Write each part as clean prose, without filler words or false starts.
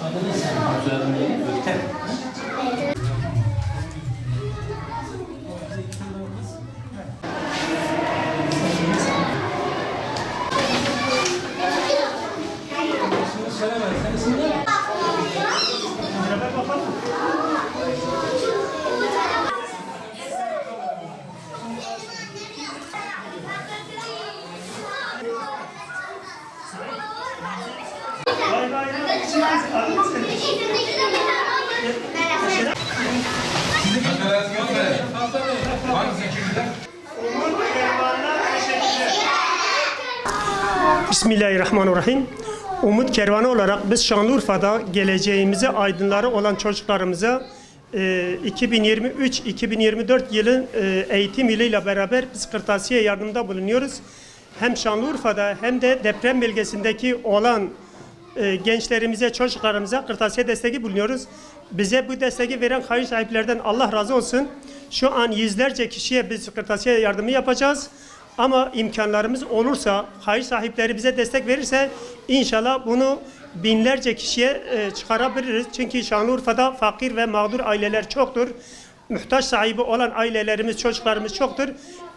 Adını sen. Bismillahirrahmanirrahim. Umut Kervanı olarak biz Şanlıurfa'da geleceğimizi aydınları olan çocuklarımıza 2023-2024 yılın eğitim yılıyla beraber biz kırtasiye yardımında bulunuyoruz. Hem Şanlıurfa'da hem de deprem bölgesindeki olan gençlerimize, çocuklarımıza kırtasiye desteği bulunuyoruz. Bize bu desteği veren hayır sahiplerden Allah razı olsun. Şu an yüzlerce kişiye biz kırtasiye yardımı yapacağız. Ama imkanlarımız olursa, hayır sahipleri bize destek verirse inşallah bunu binlerce kişiye çıkarabiliriz. Çünkü Şanlıurfa'da fakir ve mağdur aileler çoktur. Muhtaç sahibi olan ailelerimiz, çocuklarımız çoktur.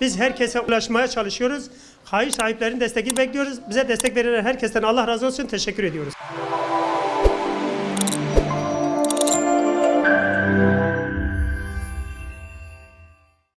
Biz herkese ulaşmaya çalışıyoruz. Hayır sahiplerinin desteğini bekliyoruz. Bize destek veren herkesten Allah razı olsun. Teşekkür ediyoruz.